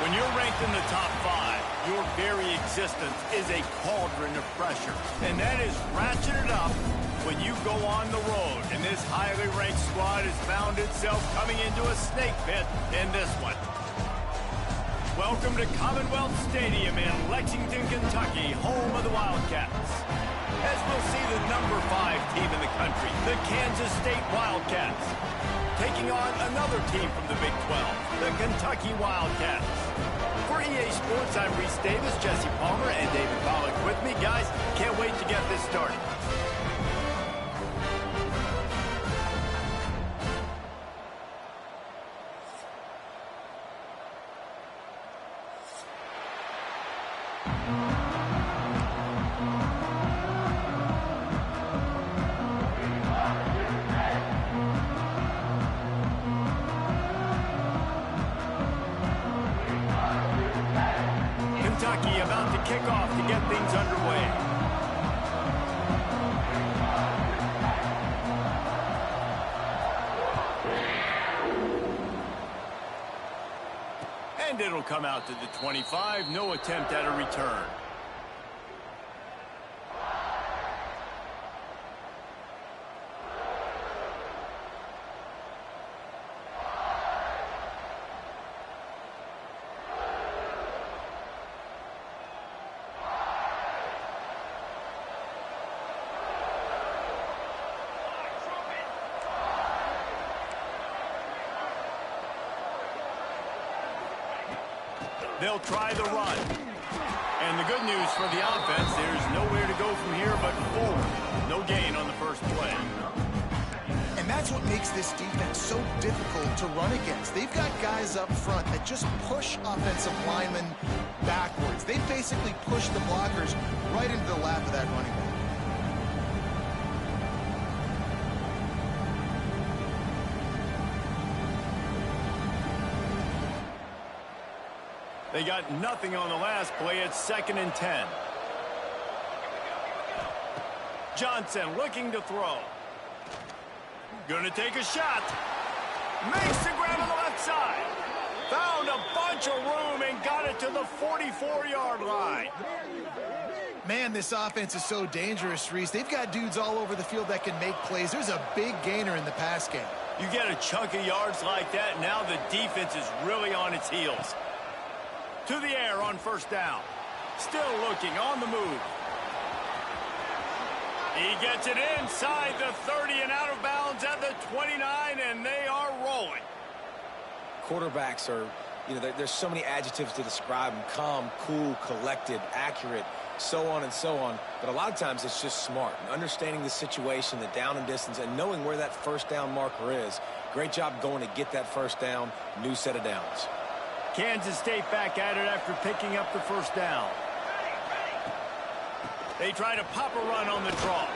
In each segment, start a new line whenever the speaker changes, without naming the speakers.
When you're ranked in the top 5, your very existence is a cauldron of pressure. And that is ratcheted up when you go on the road. And this highly ranked squad has found itself coming into a snake pit in this one. Welcome to Commonwealth Stadium in Lexington, Kentucky, home of the Wildcats. As we'll see the number 5 team in the country, the Kansas State Wildcats, taking on another team from the Big 12, the Kentucky Wildcats. For EA Sports, I'm Reese Davis, Jesse Palmer, and David Pollack with me. Guys, can't wait to get this started. Kentucky about to kick off to get things underway. And it'll come out to the 25. No attempt at a return. They'll try the run. And the good news for the offense, there's nowhere to go from here but forward. No gain on the first play.
And that's what makes this defense so difficult to run against. They've got guys up front that just push offensive linemen backwards. They basically push the blockers right into the lap of that running back.
They got nothing on the last play. It's 2nd and 10. Johnson looking to throw. Gonna take a shot. Makes the grab on the left side. Found a bunch of room and got it to the 44-yard line.
Man, this offense is so dangerous, Reese. They've got dudes all over the field that can make plays. There's a big gainer in the pass game.
You get a chunk of yards like that, now the defense is really on its heels. To the air on first down. Still looking on the move. He gets it inside the 30 and out of bounds at the 29, and they are rolling.
Quarterbacks are, there's so many adjectives to describe them. Calm, cool, collected, accurate, so on and so on. But a lot of times it's just smart. And understanding the situation, the down and distance, and knowing where that first down marker is. Great job going to get that first down. New set of downs.
Kansas State back at it after picking up the first down. They try to pop a run on the draw.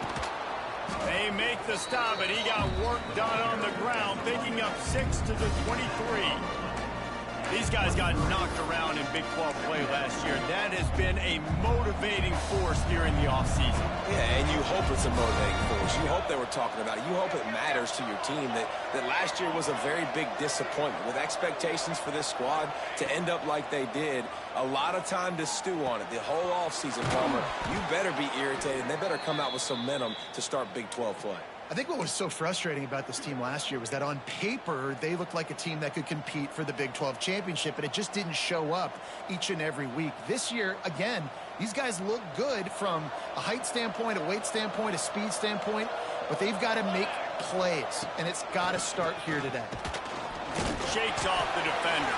They make the stop, and he got work done on the ground, picking up 6 to the 23. These guys got knocked around in Big 12 play last year. That has been a motivating force during the offseason.
Yeah, and you hope it's a motivating force. You hope they were talking about it. You hope it matters to your team that last year was a very big disappointment. With expectations for this squad to end up like they did, a lot of time to stew on it. The whole offseason, Palmer, you better be irritated, and they better come out with some momentum to start Big 12 play.
I think what was so frustrating about this team last year was that on paper, they looked like a team that could compete for the Big 12 championship, but it just didn't show up each and every week. This year, again, these guys look good from a height standpoint, a weight standpoint, a speed standpoint, but they've got to make plays, and it's got to start here today.
Shakes off the defender.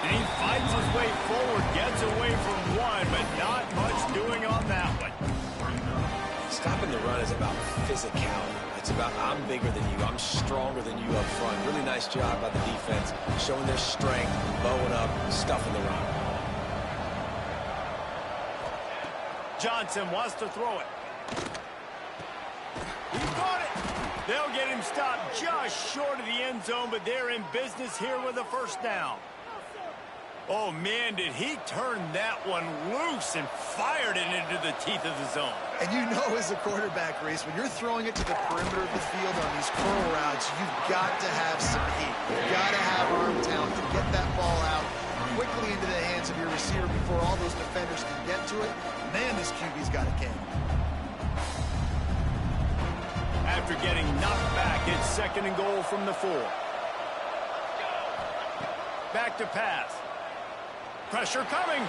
And he fights his way forward, gets away from one, but not much doing on that one.
Stopping the run is about physicality. It's about I'm bigger than you. I'm stronger than you up front. Really nice job by the defense, showing their strength, bowing up, stuffing the run.
Johnson wants to throw it. He caught it. They'll get him stopped just short of the end zone, but they're in business here with a first down. Oh, man, did he turn that one loose and fired it into the teeth of the zone.
And you know as a quarterback, Reese, when you're throwing it to the perimeter of the field on these curl routes, you've got to have some heat. You've got to have arm talent to get that ball out quickly into the hands of your receiver before all those defenders can get to it. Man, this QB's got a game.
After getting knocked back, it's 2nd and goal from the 4. Back to pass. Pressure coming.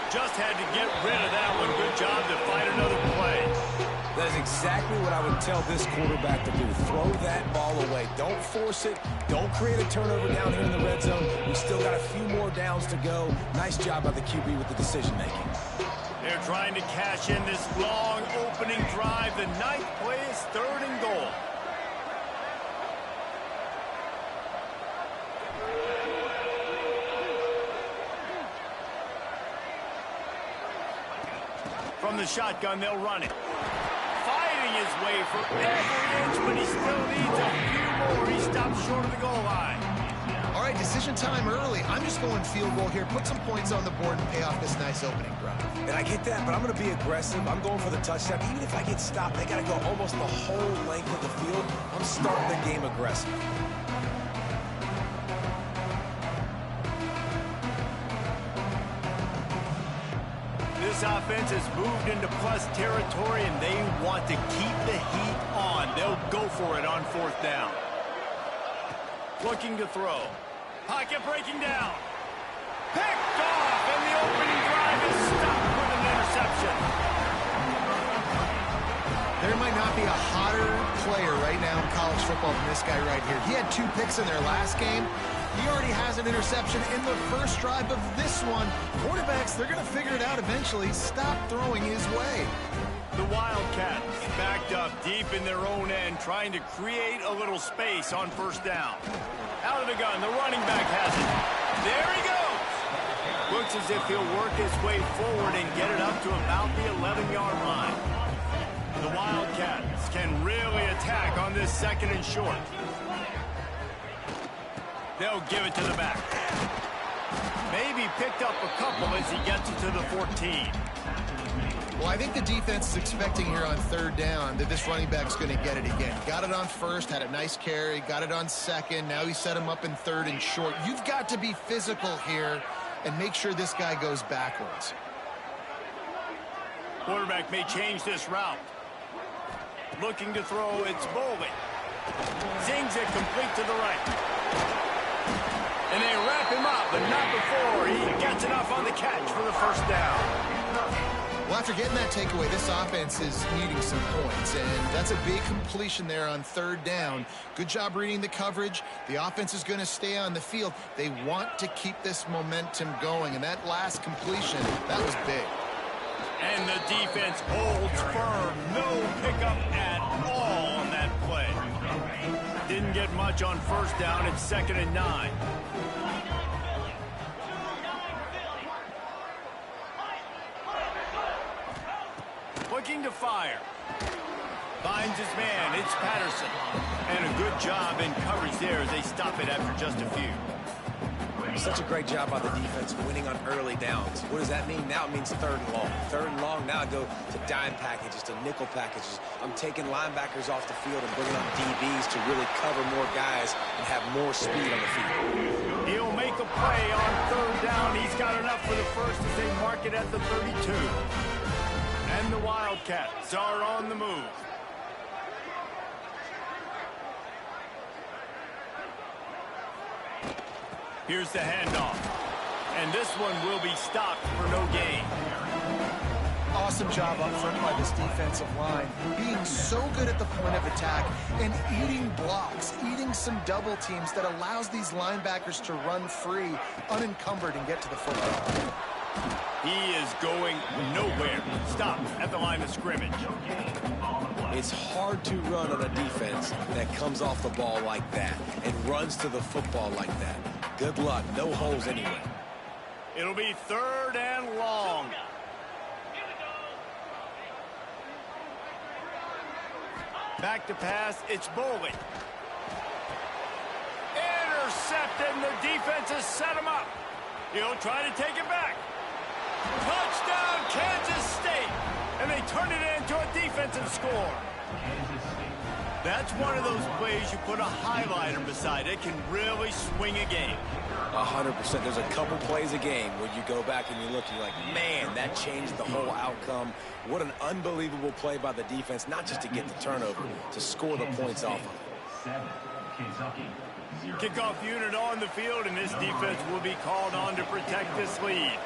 Just had to get rid of that one. Good job to find another play.
That is exactly what I would tell this quarterback to do. Throw that ball away. Don't force it. Don't create a turnover down here in the red zone. We still got a few more downs to go. Nice job by the QB with the decision-making.
They're trying to cash in this long opening drive. The 9th play is 3rd and goal. From the shotgun, they'll run it. Fighting his way for every inch, but he still needs a few more. He stops short of the goal line.
All right, decision time early. I'm just going field goal here. Put some points on the board and pay off this nice opening drive.
And I get that, but I'm going to be aggressive. I'm going for the touchdown. Even if I get stopped, they got to go almost the whole length of the field. I'm starting the game aggressive.
This offense has moved into plus territory, and they want to keep the heat on. They'll go for it on 4th down. Looking to throw. Pocket breaking down. Picked off, and the opening drive is stopped with an interception.
There might not be a hotter player right now in college football than this guy right here. He had 2 picks in their last game. He already has an interception in the first drive of this one. Quarterbacks, they're going to figure it out eventually. Stop throwing his way.
The Wildcats backed up deep in their own end, trying to create a little space on 1st down. Out of the gun, the running back has it. There he goes. Looks as if he'll work his way forward and get it up to about the 11-yard line. The Wildcats can really attack on this 2nd and short. They'll give it to the back. Maybe picked up a couple as he gets it to the 14.
Well, I think the defense is expecting here on 3rd down that this running back's going to get it again. Got it on 1st, had a nice carry, got it on 2nd. Now he set him up in 3rd and short. You've got to be physical here and make sure this guy goes backwards.
Quarterback may change this route. Looking to throw, it's Bowling. Zings it complete to the right. And they wrap him up, but not before he gets enough on the catch for the 1st down.
Well, after getting that takeaway, this offense is needing some points, and that's a big completion there on 3rd down. Good job reading the coverage. The offense is going to stay on the field. They want to keep this momentum going, and that last completion, that was big.
And the defense holds firm. No pickup at all on that play. Didn't get much on 1st down. It's 2nd and 9. Looking to fire. Finds his man. It's Patterson. And a good job in coverage there as they stop it after just a few.
Such a great job by the defense winning on early downs. What does that mean? Now it means 3rd and long. 3rd and long, now I go to dime packages, to nickel packages. I'm taking linebackers off the field and bringing on DBs to really cover more guys and have more speed on the field.
He'll make a play on 3rd down. He's got enough for the 1st as they mark it at the 32. And the Wildcats are on the move. Here's the handoff. And this one will be stopped for no gain.
Awesome job up front by this defensive line. Being so good at the point of attack and eating blocks, eating some double teams that allows these linebackers to run free, unencumbered, and get to the football.
He is going nowhere. Stop at the line of scrimmage.
It's hard to run on a defense that comes off the ball like that and runs to the football like that. Good luck. No holes anyway.
It'll be 3rd and long. Back to pass. It's Bowling. Intercepted, and the defense has set him up. He'll try to take it back. Touchdown, Kansas State. And they turn it into a defensive score. That's one of those plays you put a highlighter beside. It can really swing a game.
100%. There's a couple plays a game where you go back and you look and you're like, man, that changed the whole outcome. What an unbelievable play by the defense, not just to get the turnover, to score the points off of it.
Kickoff unit on the field, and this defense will be called on to protect this lead.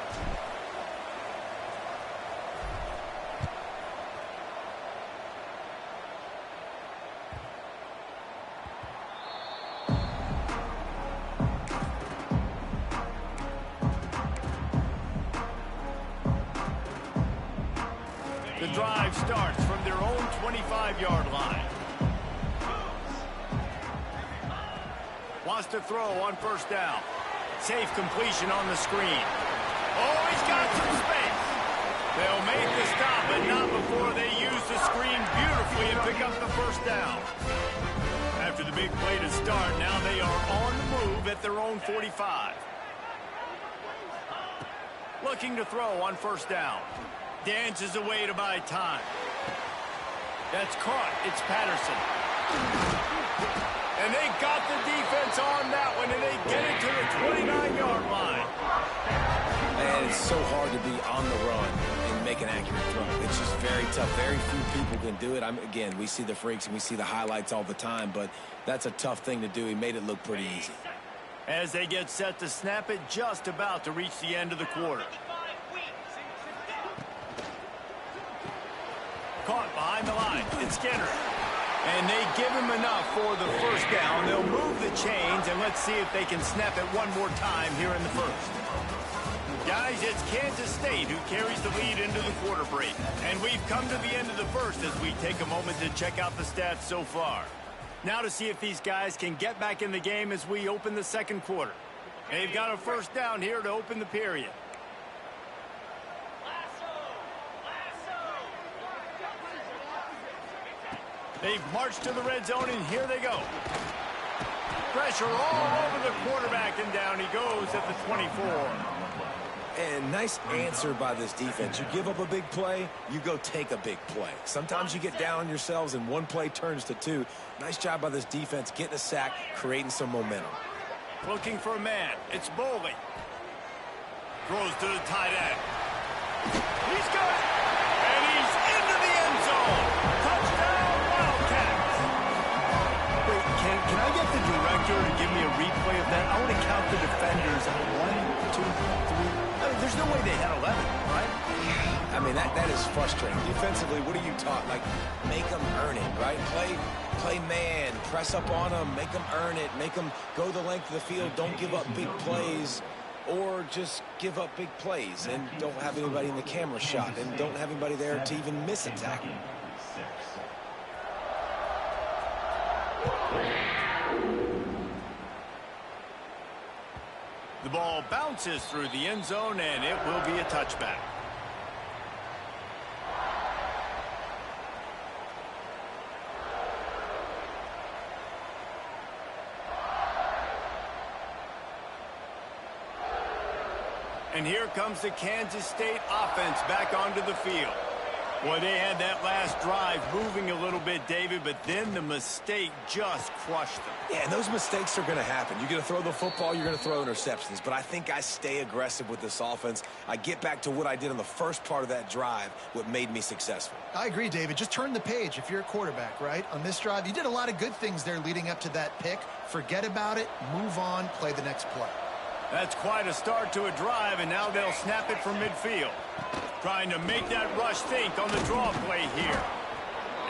The drive starts from their own 25-yard line. Wants to throw on first down. Safe completion on the screen. Oh, he's got some space. They'll make the stop, but not before they use the screen beautifully and pick up the first down. After the big play to start, now they are on the move at their own 45. Looking to throw on first down. Dances away to buy time. That's caught. It's Patterson. And they got the defense on that one, and they get it to the 29-yard line.
And it's so hard to be on the run and make an accurate throw. It's just very tough. Very few people can do it. Again, we see the freaks and we see the highlights all the time, but that's a tough thing to do. He made it look pretty easy.
As they get set to snap it, just about to reach the end of the quarter. Caught behind the line. It's Skinner. And they give him enough for the first down. They'll move the chains, and let's see if they can snap it one more time here in the first. Guys, it's Kansas State who carries the lead into the quarter break. And we've come to the end of the first as we take a moment to check out the stats so far. Now to see if these guys can get back in the game as we open the second quarter. They've got a first down here to open the period. They've marched to the red zone, and here they go. Pressure all over the quarterback, and down he goes at the 24.
And nice answer by this defense. You give up a big play, you go take a big play. Sometimes you get down on yourselves, and one play turns to two. Nice job by this defense getting a sack, creating some momentum.
Looking for a man. It's Boley. Throws to the tight end. He's got it. And he's into the end zone. Touchdown, Wildcats. Wait, can I get the director to give me a replay of that? I want to count the defenders. 1, 2, 3. I mean, there's no way they had 11, right?
I mean, that is frustrating. Defensively, what are you taught? Like, make them earn it, right? Play man, press up on them, make them earn it, make them go the length of the field, don't give up big plays, or just give up big plays and don't have anybody in the camera shot and don't have anybody there to even miss a tackle.
The ball bounces through the end zone, and it will be a touchback. And here comes the Kansas State offense back onto the field. Boy, they had that last drive moving a little bit, David, but then the mistake just crushed them.
Yeah, and those mistakes are going to happen. You're going to throw the football, you're going to throw interceptions. But I think I stay aggressive with this offense. I get back to what I did in the first part of that drive, what made me successful.
I agree, David. Just turn the page if you're a quarterback, right? On this drive, you did a lot of good things there leading up to that pick. Forget about it, move on, play the next play.
That's quite a start to a drive, and now they'll snap it from midfield. Trying to make that rush think on the draw play here.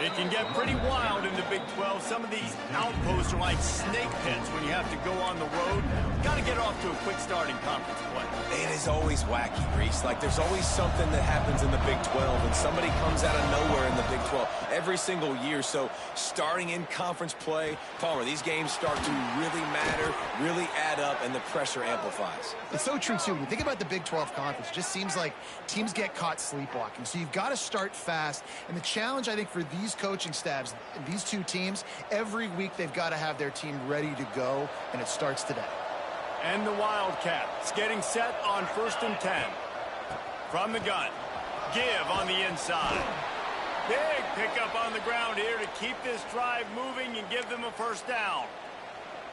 It can get pretty wild in the Big 12. Some of these outposts are like snake pits when you have to go on the road. Got to get off to a quick start in conference play.
It is always wacky, Reese. Like, there's always something that happens in the Big 12, and somebody comes out of nowhere in the Big 12 every single year. So starting in conference play, Palmer, these games start to really matter, really add up, and the pressure amplifies.
It's so true, too. When you think about the Big 12 conference, it just seems like teams get caught sleepwalking. So you've got to start fast. And the challenge, I think, for these coaching staffs, these two teams, every week they've got to have their team ready to go, and it starts today.
And the Wildcats getting set on 1st and 10. From the gun. Give on the inside. Big pickup on the ground here to keep this drive moving and give them a first down.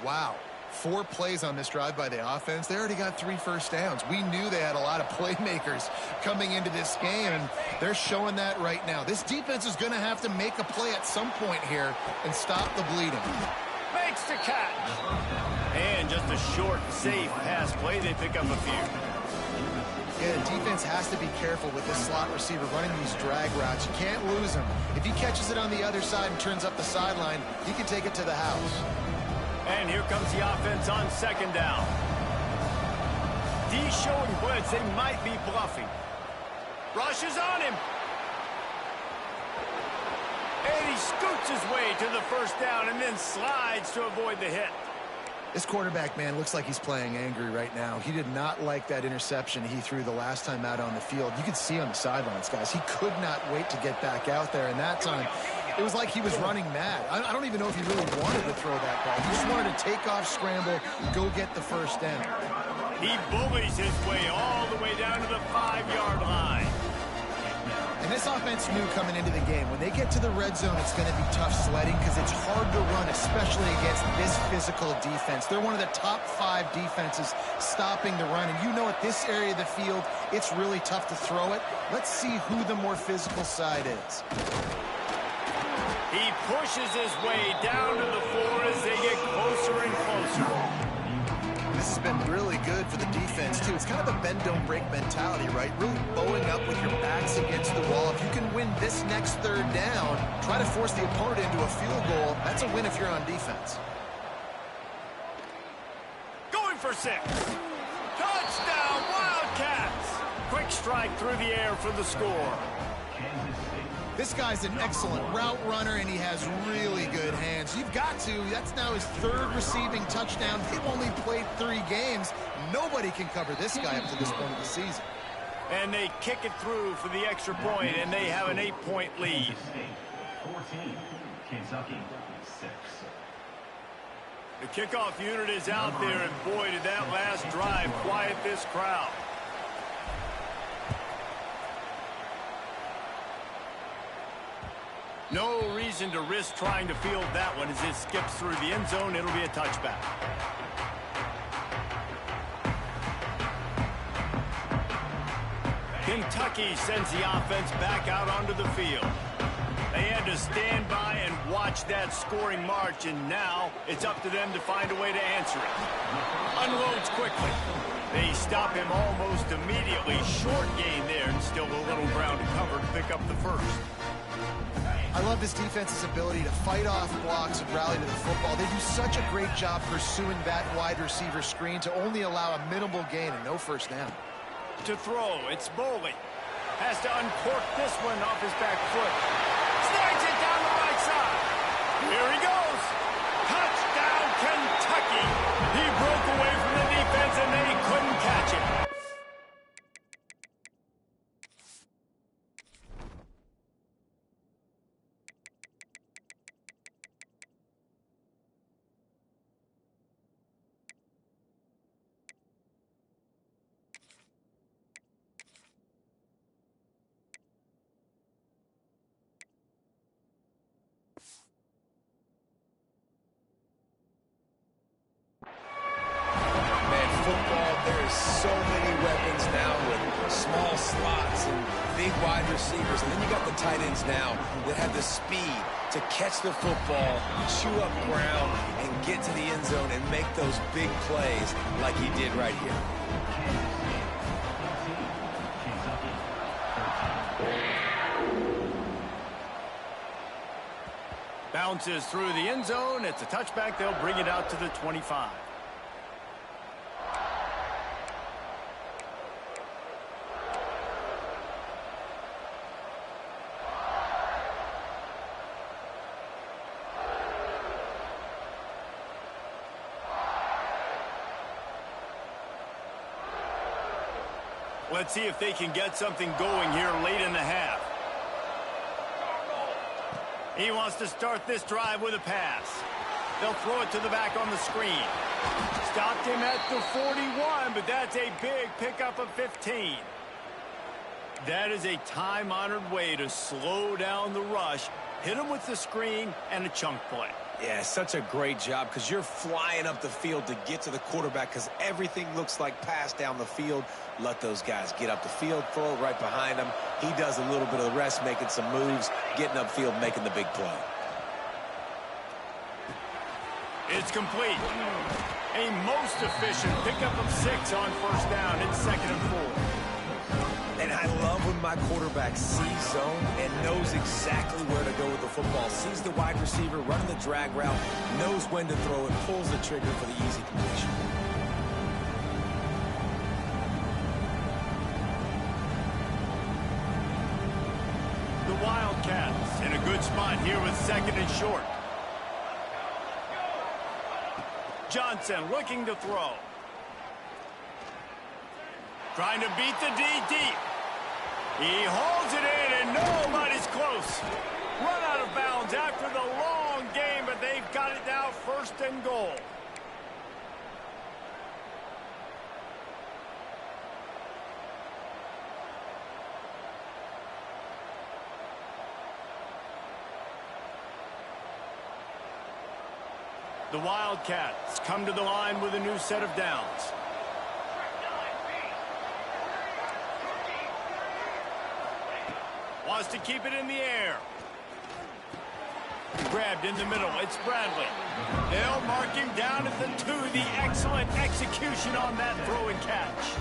Wow. 4 plays on this drive by the offense. They already got 3 first downs. We knew they had a lot of playmakers coming into this game, and they're showing that right now. This defense is going to have to make a play at some point here and stop the bleeding.
Makes the catch. And just a short, safe pass play. They pick up a few.
Yeah, the defense has to be careful with this slot receiver running these drag routes. You can't lose him. If he catches it on the other side and turns up the sideline, he can take it to the house.
And here comes the offense on second down. D showing blitz. They might be bluffing. Rushes on him. And he scoots his way to the first down and then slides to avoid the hit.
This quarterback, man, looks like he's playing angry right now. He did not like that interception he threw the last time out on the field. You could see on the sidelines, guys. He could not wait to get back out there, and that time it was like he was running mad. I don't even know if he really wanted to throw that ball. He just wanted to take off, scramble, go get the first down.
He bullies his way all the way down to the 5-yard line.
And this offense knew coming into the game, when they get to the red zone, it's going to be tough sledding because it's hard to run, especially against this physical defense. They're one of the top 5 defenses stopping the run. And you know at this area of the field, it's really tough to throw it. Let's see who the more physical side is.
He pushes his way down to the 4 as they get closer and closer.
This has been really good for the defense, too. It's kind of a bend-don't-break mentality, right? Really bowing up with your backs against the wall. If you can win this next third down, try to force the opponent into a field goal. That's a win if you're on defense.
Going for 6. Touchdown, Wildcats! Quick strike through the air for the score.
This guy's an excellent route runner, and he has really good hands. You've got to. That's now his 3rd receiving touchdown. They've only played 3 games. Nobody can cover this guy up to this point of the season.
And they kick it through for the extra point, and they have an 8-point lead.
14, Kentucky 6.
The kickoff unit is out there, and boy, did that last drive quiet this crowd. No reason to risk trying to field that one as it skips through the end zone. It'll be a touchback. Kentucky sends the offense back out onto the field. They had to stand by and watch that scoring march, and now it's up to them to find a way to answer it. Unloads quickly. They stop him almost immediately. Short gain there, and still a little ground to cover to pick up the first.
I love this defense's ability to fight off blocks and rally to the football. They do such a great job pursuing that wide receiver screen to only allow a minimal gain and no first down.
To throw, it's Boley. Has to uncork this one off his back foot. Slides it down the right side. Here he goes. Touchdown, Kentucky. He broke away from the defense and they couldn't catch him.
So many weapons now with small slots and big wide receivers. And then you got the tight ends now that have the speed to catch the football, chew up ground, and get to the end zone and make those big plays like he did right here.
Bounces through the end zone. It's a touchback. They'll bring it out to the 25. Let's see if they can get something going here late in the half. He wants to start this drive with a pass. They'll throw it to the back on the screen. Stopped him at the 41, but that's a big pickup of 15. That is a time-honored way to slow down the rush, hit him with the screen, and a chunk play.
Yeah, such a great job because you're flying up the field to get to the quarterback because everything looks like pass down the field. Let those guys get up the field, throw it right behind him. He does a little bit of the rest, making some moves, getting upfield, making the big play.
It's complete. A most efficient pickup of 6 on first down. It's 2nd and 4.
And I love when my quarterback sees zone and knows exactly where to go with the football. Sees the wide receiver running the drag route, knows when to throw it, pulls the trigger for the easy completion.
The Wildcats in a good spot here with 2nd and short. Johnson looking to throw. Trying to beat the D deep. He holds it in, and nobody's close. Run out of bounds after the long game, but they've got it now 1st and goal. The Wildcats come to the line with a new set of downs. Wants to keep it in the air. Grabbed in the middle. It's Bradley. They'll mark him down at the 2. The excellent execution on that throw and catch.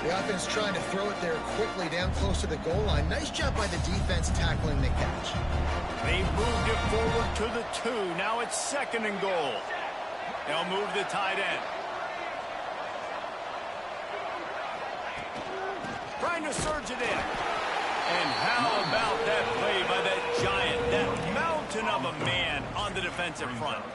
The offense trying to throw it there quickly down close to the goal line. Nice job by the defense tackling the catch.
They moved it forward to the 2. Now it's 2nd and goal. They'll move the tight end. Trying to surge it in. And how about that play by that giant, that mountain of a man on the defensive front?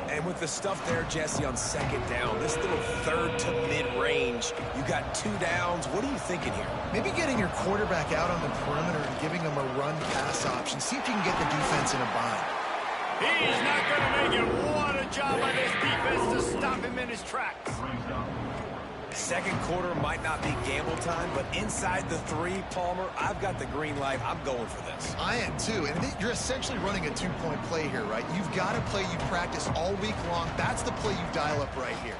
And with the stuff there, Jesse, on 2nd down, this little 3rd to mid-range, you got 2 downs. What are you thinking here?
Maybe getting your quarterback out on the perimeter and giving him a run-pass option. See if you can get the defense in a bind.
He's not going to make it. What a job by this defense to stop him in his tracks.
2nd quarter might not be gamble time, but inside the 3, Palmer, I've got the green light. I'm going for this.
I am too, and you're essentially running a 2-point play here, right? You've got a play you practice all week long. That's the play you dial up right here.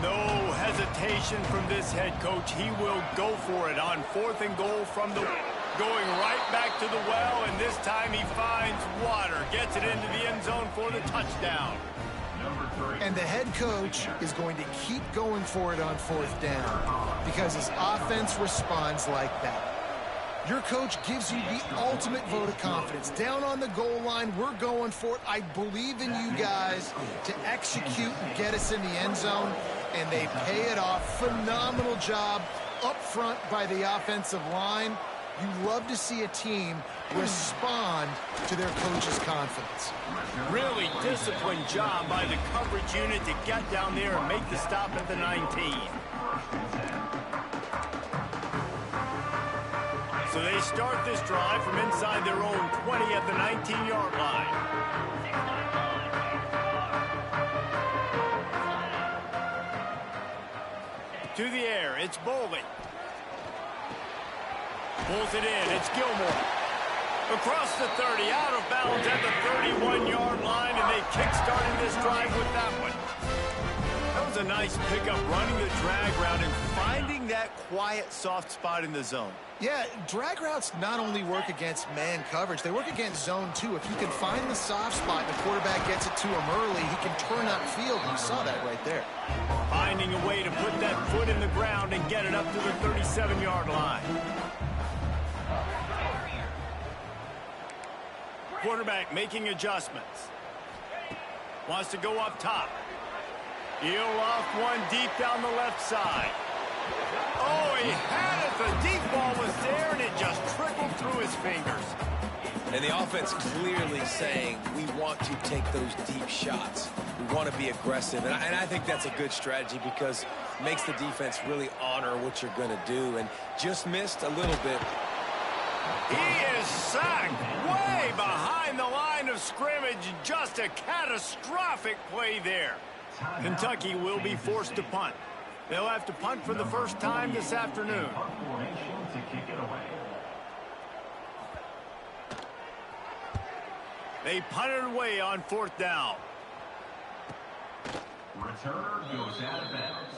No hesitation from this head coach. He will go for it on 4th and goal from the... Going right back to the well, and this time he finds water. Gets it into the end zone for the touchdown.
And the head coach is going to keep going for it on 4th down because his offense responds like that. Your coach gives you the ultimate vote of confidence. Down on the goal line, we're going for it. I believe in you guys to execute and get us in the end zone, and they pay it off. Phenomenal job up front by the offensive line. You love to see a team respond to their coach's confidence.
Really disciplined job by the coverage unit to get down there and make the stop at the 19. So they start this drive from inside their own 20 at the 19-yard line. To the air, it's Bowling. Pulls it in, it's Gilmore. Across the 30, out of bounds at the 31-yard line, and they kick-started this drive with that one. That was a nice pickup, running the drag route and finding that quiet, soft spot in the zone.
Yeah, drag routes not only work against man coverage, they work against zone too. If you can find the soft spot and the quarterback gets it to him early, he can turn upfield. You saw that right there.
Finding a way to put that foot in the ground and get it up to the 37-yard line. Quarterback making adjustments. Wants to go up top. He'll loft one deep down the left side. Oh, he had it. The deep ball was there, and it just trickled through his fingers.
And the offense clearly saying, we want to take those deep shots. We want to be aggressive. And I think that's a good strategy because it makes the defense really honor what you're going to do. And just missed a little bit.
He is sacked way behind the line of scrimmage. Just a catastrophic play there. Kentucky will be forced to punt. They'll have to punt for the first time this afternoon. They punted away on 4th down.
Returner goes out of bounds.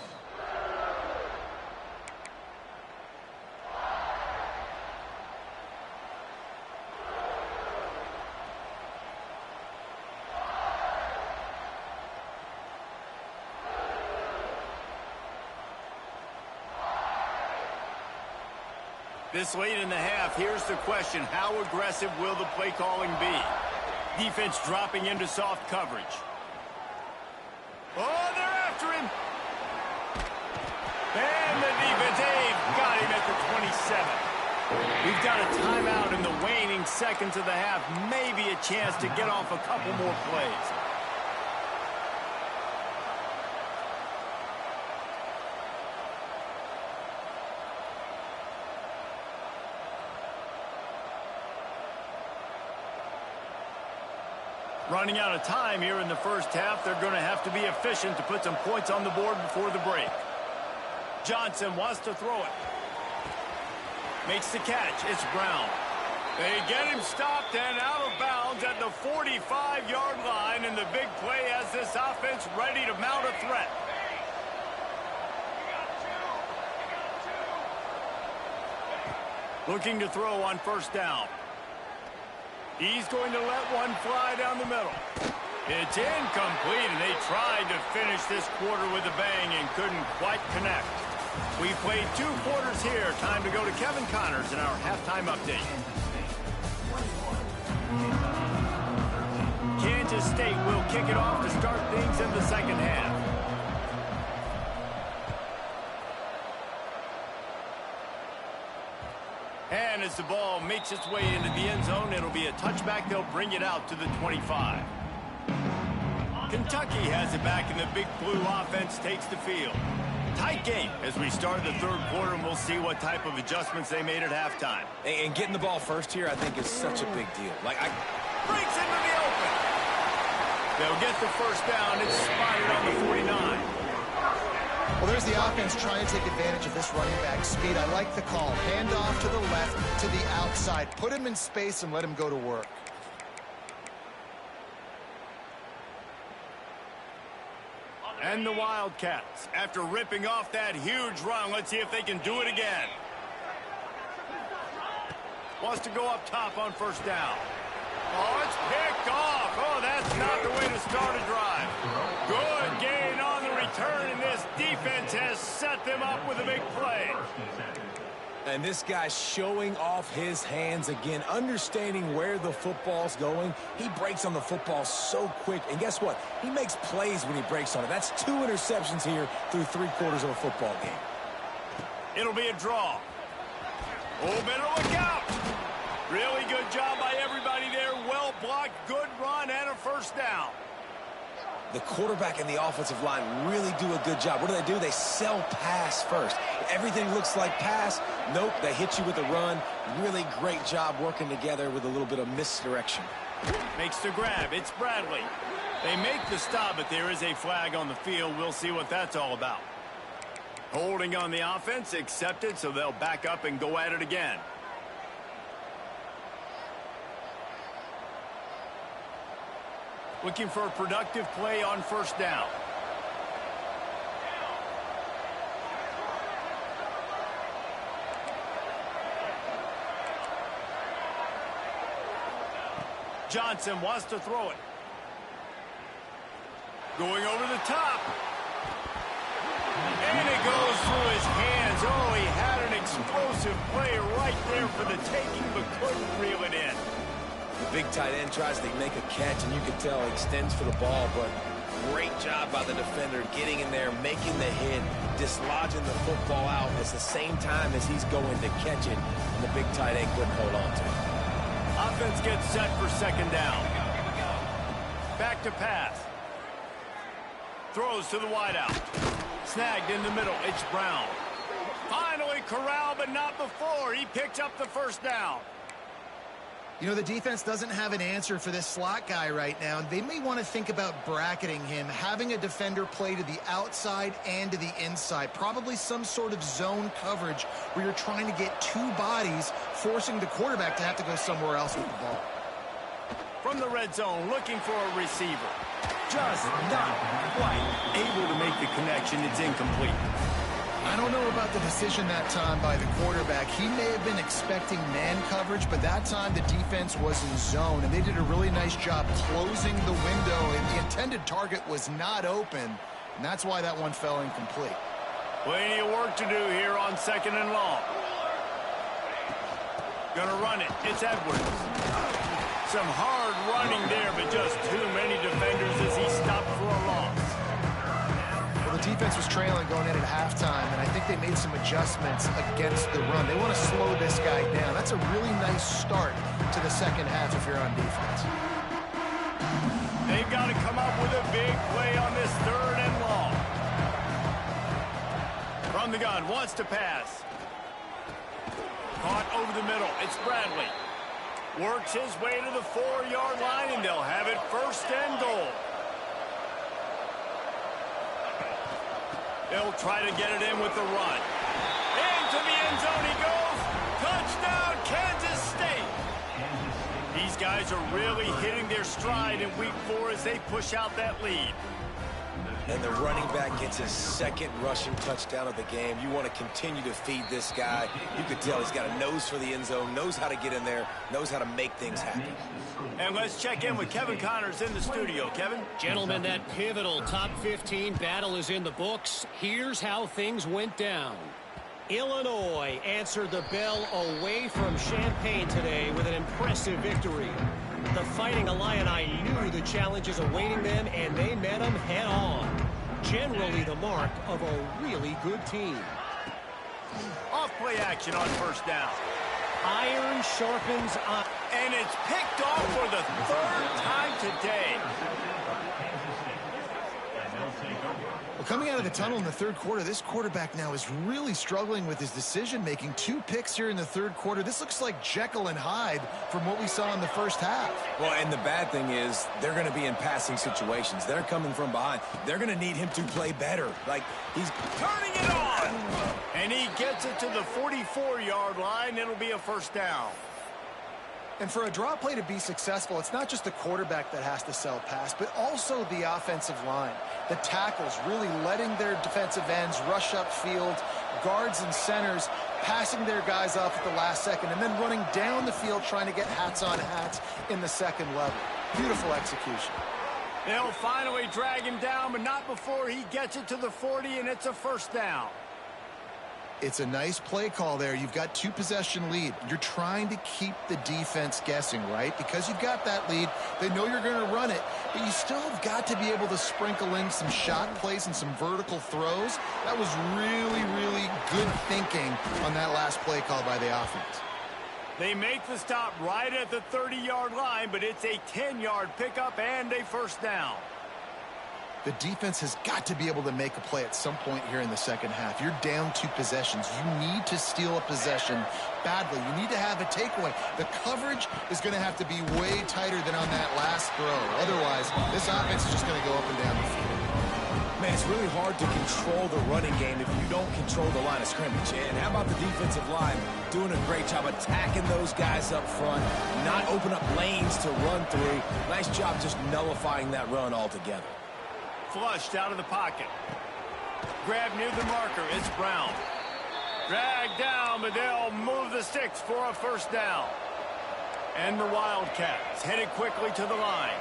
This late in the half, here's the question. How aggressive will the play calling be? Defense dropping into soft coverage. Oh, they're after him. And the defense got him at the 27. We've got a timeout in the waning seconds of the half. Maybe a chance to get off a couple more plays. Running out of time here in the first half. They're going to have to be efficient to put some points on the board before the break. Johnson wants to throw it. Makes the catch. It's Brown. They get him stopped and out of bounds at the 45-yard line, and the big play has this offense ready to mount a threat. Looking to throw on 1st down. He's going to let one fly down the middle. It's incomplete, and they tried to finish this quarter with a bang and couldn't quite connect. We played 2 quarters here. Time to go to Kevin Connors in our halftime update. Kansas State will kick it off to start things in the second half. And as the ball makes its way into the end zone, it'll be a touchback. They'll bring it out to the 25. Kentucky has it back, and the big blue offense takes the field. Tight game as we start the 3rd quarter, and we'll see what type of adjustments they made at halftime.
And getting the ball first here, I think, is such a big deal.
Breaks into the open. They'll get the first down. It's spotted on the 49.
Well, there's the offense trying to take advantage of this running back speed. I like the call. Hand off to the left, to the outside. Put him in space and let him go to work.
And the Wildcats, after ripping off that huge run, let's see if they can do it again. Wants to go up top on 1st down. Oh, it's picked off. Oh, that's not the way to start a drive. Good gain on the return, and this defense has set them up with a big play.
And this guy's showing off his hands again, understanding where the football's going. He breaks on the football so quick, and guess what? He makes plays when he breaks on it. That's 2 interceptions here through 3 quarters of a football game.
It'll be a draw. Oh, better look out. Really good job by everybody there. Well blocked, good run, and a 1st down.
The quarterback and the offensive line really do a good job. What do? They sell pass first. Everything looks like pass. Nope, they hit you with a run. Really great job working together with a little bit of misdirection.
Makes the grab. It's Bradley. They make the stop, but there is a flag on the field. We'll see what that's all about. Holding on the offense, accepted, so they'll back up and go at it again. Looking for a productive play on 1st down. Johnson wants to throw it. Going over the top. And it goes through his hands. Oh, he had an explosive play right there for the taking, but couldn't reel it in.
The big tight end tries to make a catch, and you can tell he extends for the ball, but great job by the defender getting in there, making the hit, dislodging the football out at the same time as he's going to catch it, and the big tight end couldn't hold on to it.
Offense gets set for 2nd down. Back to pass. Throws to the wideout. Snagged in the middle. It's Brown. Finally corralled, but not before. He picked up the 1st down.
You know, the defense doesn't have an answer for this slot guy right now. They may want to think about bracketing him, having a defender play to the outside and to the inside. Probably some sort of zone coverage where you're trying to get two bodies, forcing the quarterback to have to go somewhere else with the ball.
From the red zone, looking for a receiver. Just not quite able to make the connection. It's incomplete.
I don't know about the decision that time by the quarterback. He may have been expecting man coverage, but that time the defense was in zone, and they did a really nice job closing the window, and the intended target was not open, and that's why that one fell incomplete.
Plenty of work to do here on 2nd and long. Gonna run it. It's Edwards. Some hard running there, but just too many defenders as he stopped for a loss.
Well, the defense was trailing going in at halftime, and I think they made some adjustments against the run. They want to slow this guy down. That's a really nice start to the second half if you're on defense.
They've got to come up with a big play on this 3rd and long. From the gun, wants to pass. Caught over the middle. It's Bradley. Works his way to the 4-yard line, and they'll have it 1st and goal. They'll try to get it in with the run. Into the end zone he goes. Touchdown, Kansas State. These guys are really hitting their stride in week 4 as they push out that lead.
And the running back gets his 2nd rushing touchdown of the game. You want to continue to feed this guy. You could tell he's got a nose for the end zone, knows how to get in there, knows how to make things happen.
And let's check in with Kevin Connors in the studio. Kevin?
Gentlemen, that pivotal top 15 battle is in the books. Here's how things went down. Illinois answered the bell away from Champaign today with an impressive victory. The Fighting Illini knew the challenges awaiting them, and they met them head-on. Generally the mark of a really good team.
Off-play action on 1st down.
Iron sharpens iron.
And it's picked off for the 3rd time today.
Well, coming out of the tunnel in the 3rd quarter, this quarterback now is really struggling with his decision-making. 2 picks here in the 3rd quarter. This looks like Jekyll and Hyde from what we saw in the 1st half.
Well, and the bad thing is they're going to be in passing situations. They're coming from behind. They're going to need him to play better. Like, he's
Turning it on. And he gets it to the 44-yard line. It'll be a 1st down.
And for a draw play to be successful, it's not just the quarterback that has to sell pass, but also the offensive line. The tackles really letting their defensive ends rush upfield, guards and centers passing their guys off at the last second, and then running down the field trying to get hats on hats in the 2nd level. Beautiful execution.
They'll finally drag him down, but not before he gets it to the 40, and it's a 1st down.
It's a nice play call there. You've got 2-possession lead. You're trying to keep the defense guessing, right? Because you've got that lead. They know you're going to run it, but you still have got to be able to sprinkle in some shot plays and some vertical throws. That was really, really good thinking on that last play call by the offense.
They make the stop right at the 30-yard line, but it's a 10-yard pickup and a 1st down.
The defense has got to be able to make a play at some point here in the 2nd half. You're down 2 possessions. You need to steal a possession badly. You need to have a takeaway. The coverage is going to have to be way tighter than on that last throw. Otherwise, this offense is just going to go up and down the field.
Man, it's really hard to control the running game if you don't control the line of scrimmage. And how about the defensive line doing a great job attacking those guys up front, not open up lanes to run through. Nice job just nullifying that run altogether.
Flushed out of the pocket. Grab near the marker. It's Brown. Dragged down, but they'll move the sticks for a 1st down. And the Wildcats headed quickly to the line.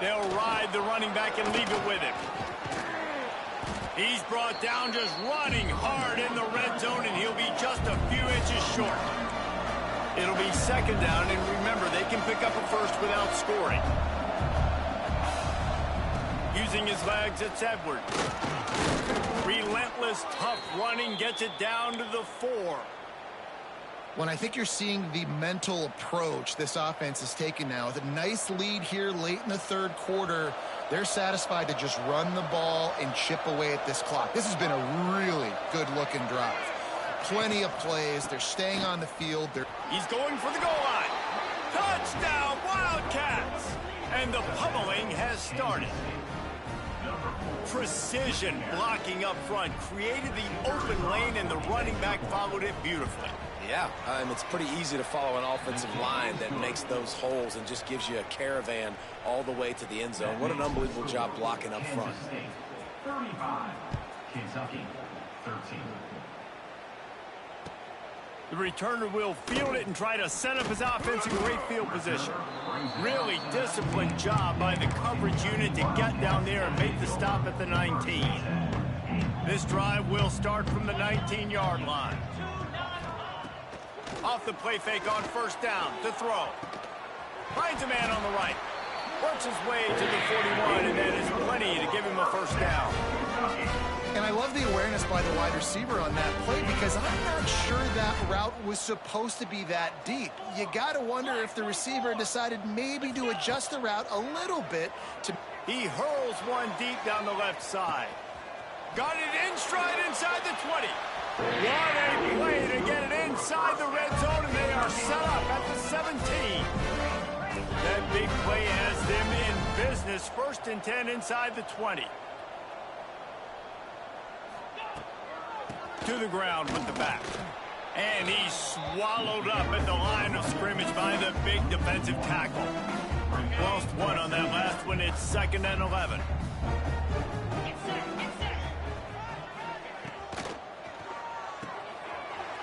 They'll ride the running back and leave it with him. He's brought down just running hard in the red zone, and he'll be just a few inches short. It'll be 2nd down, and remember, they can pick up a 1st without scoring. Using his legs, it's Edwards. Relentless, tough running gets it down to the 4.
When I think you're seeing the mental approach this offense is taking now, with a nice lead here late in the 3rd quarter, they're satisfied to just run the ball and chip away at this clock. This has been a really good-looking drive. plenty of plays. They're staying on the field.
He's going for the goal line. Touchdown, Wildcats! And the pummeling has started. Precision blocking up front created the open lane, and the running back followed it beautifully.
Yeah, it's pretty easy to follow an offensive line that makes those holes and just gives you a caravan all the way to the end zone. What an unbelievable job blocking up front.
35, Kentucky, 13.
The returner will field it and try to set up his offense in great field position. Really disciplined job by the coverage unit to get down there and make the stop at the 19. This drive will start from the 19-yard line. Off the play fake on first down to throw. Finds a man on the right. Works his way to the 41, and that is plenty to give him a first down.
And I love the awareness by the wide receiver on that play, because I'm not sure that route was supposed to be that deep. You got to wonder if the receiver decided maybe to adjust the route a little bit.
He hurls one deep down the left side. Got it in stride inside the 20. What a play to get it inside the red zone, and they are set up at the 17. That big play has them in business. 1st and 10 inside the 20. To the ground with the back. And he's swallowed up at the line of scrimmage by the big defensive tackle. Lost one on that last one. It's 2nd and 11.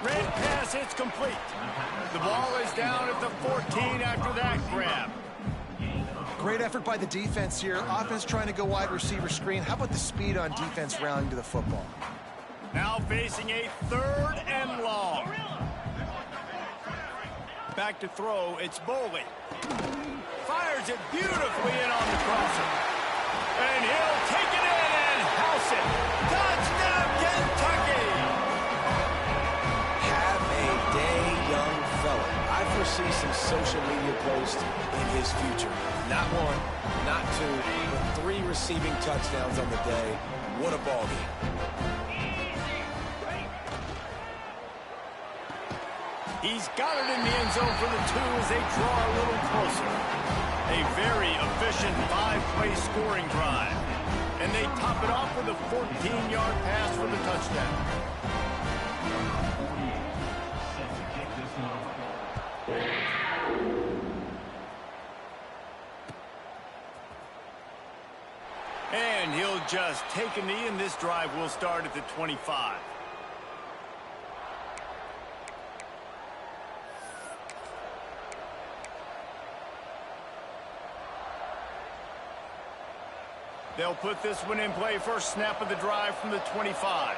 Red pass, it's complete. The ball is down at the 14 after that grab.
Great effort by the defense here. Offense trying to go wide receiver screen. How about the speed on defense rallying to the football?
Now facing a 3rd and long. Back to throw, it's Boley. Fires it beautifully in on the crosser. And he'll take it in and house it. Touchdown, Kentucky!
Have a day, young fella. I foresee some social media posts in his future. Not 1, not 2, but 3 receiving touchdowns on the day. What a ball game.
He's got it in the end zone for the 2 as they draw a little closer. A very efficient 5-play scoring drive. And they top it off with a 14-yard pass for the touchdown. And he'll just take a knee, and this drive will start at the 25. They'll put this one in play. First snap of the drive from the 25.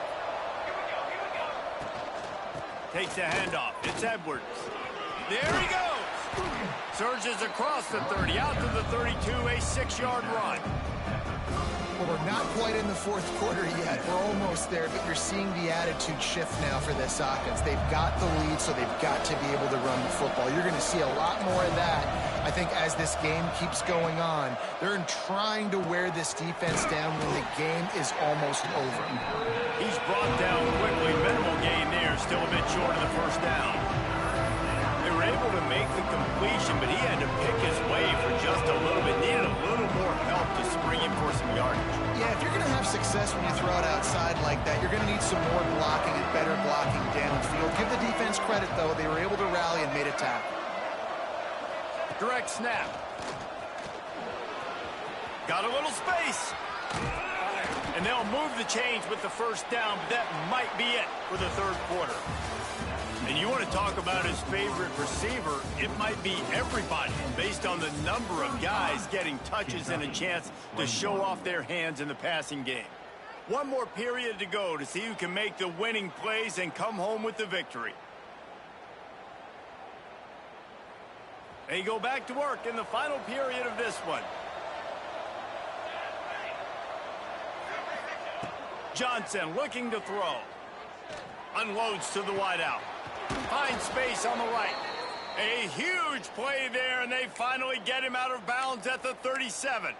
Takes a handoff. It's Edwards. There he goes. Surges across the 30, out to the 32, a 6-yard run.
Well, we're not quite in the 4th quarter yet. We're almost there, but you're seeing the attitude shift now for this offense. They've got the lead, so they've got to be able to run the football. You're going to see a lot more of that, I think, as this game keeps going on. They're trying to wear this defense down when the game is almost over.
He's brought down quickly. Minimal gain there, still a bit short of the first down. They were able to make the completion, but he had to pick his way for just a little bit. Needed a little more help to spring him for some yardage.
Yeah, if you're going to have success when you throw it outside like that, you're going to need some more blocking and better blocking downfield. Give the defense credit, though. They were able to rally and made a tackle.
Direct snap. Got a little space. And they'll move the chains with the first down, but that might be it for the 3rd quarter. And you want to talk about his favorite receiver, it might be everybody based on the number of guys getting touches and a chance to show off their hands in the passing game. One more period to go to see who can make the winning plays and come home with the victory. They go back to work in the final period of this one. Johnson looking to throw. Unloads to the wideout. Finds space on the right. A huge play there, and they finally get him out of bounds at the 37.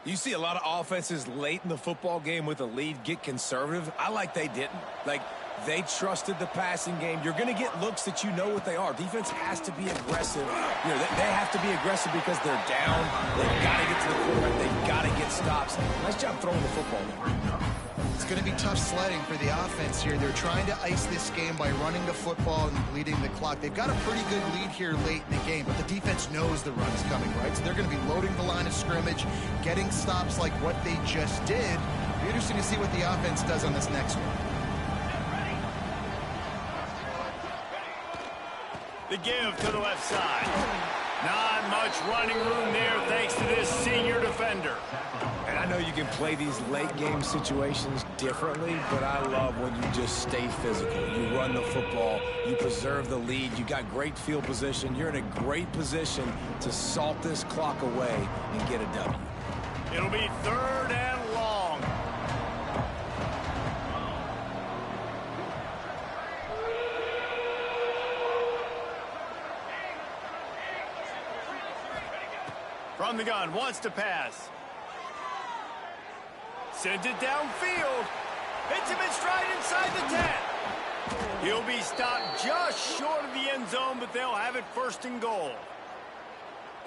You see a lot of offenses late in the football game with a lead get conservative. I like they didn't. Like, They trusted the passing game. You're going to get looks that you know what they are. Defense has to be aggressive. You know, they have to be aggressive because they're down. They've got to get to the quarterback. They've got to get stops. Nice job throwing the football there.
It's going to be tough sledding for the offense here. They're trying to ice this game by running the football and bleeding the clock. They've got a pretty good lead here late in the game, but the defense knows the run's coming, right? So they're going to be loading the line of scrimmage, getting stops like what they just did. It'll be interesting to see what the offense does on this next one.
The give to the left side. Not much running room there thanks to this senior defender.
And I know you can play these late game situations differently, but I love when you just stay physical. You run the football, you preserve the lead, you got great field position. You're in a great position to salt this clock away and get a W.
It'll be 3rd and long. From the gun, wants to pass. Sends it downfield. Hits him in stride inside the 10. He'll be stopped just short of the end zone, but they'll have it 1st and goal.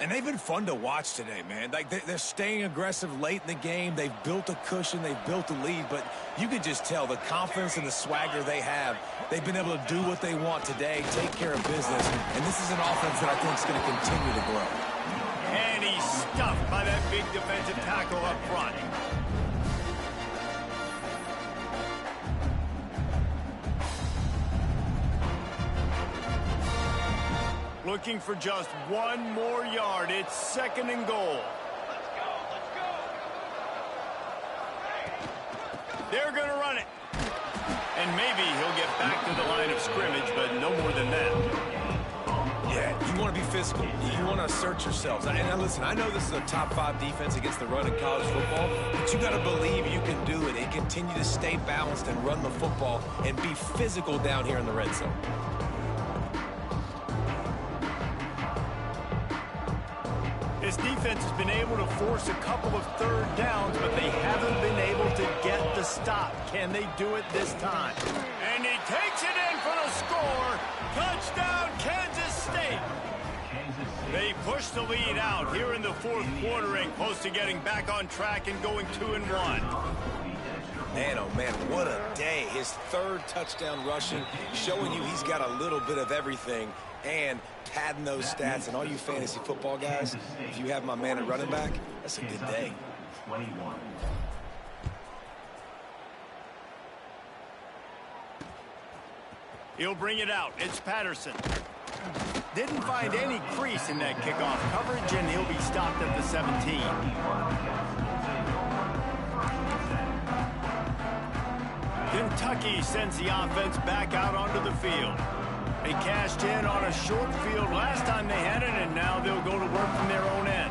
And they've been fun to watch today, man. Like they're staying aggressive late in the game. They've built a cushion. They've built a lead. But you can just tell the confidence and the swagger they have. They've been able to do what they want today, take care of business. And this is an offense that I think is going to continue to grow.
And he's stuffed by that big defensive tackle up front. Looking for just 1 more yard. It's 2nd and goal. They're going to run it. And maybe he'll get back to the line of scrimmage, but no more than that.
Yeah, you want to be physical. You want to assert yourselves. And now listen, I know this is a top 5 defense against the run in college football, but you got to believe you can do it and continue to stay balanced and run the football and be physical down here in the red zone.
This defense has been able to force a couple of 3rd downs, but they haven't been able to get the stop. Can they do it this time? And he takes it in for the score. Touchdown, Kansas State. They push the lead out here in the 4th quarter and close to getting back on track and going 2-1.
Man, oh man, what a day. His 3rd touchdown rushing, showing you he's got a little bit of everything and padding those stats. And all you fantasy football guys, if you have my man at running back, that's a good day.
21.
He'll bring it out. It's Patterson. Didn't find any crease in that kickoff coverage, and he'll be stopped at the 17. Kentucky sends the offense back out onto the field. They cashed in on a short field last time they had it, and now they'll go to work from their own end.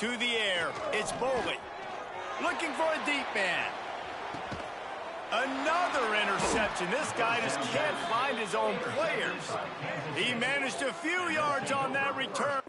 To the air, it's Bowling. Looking for a deep man. Another interception. This guy just can't find his own players. He managed a few yards on that return.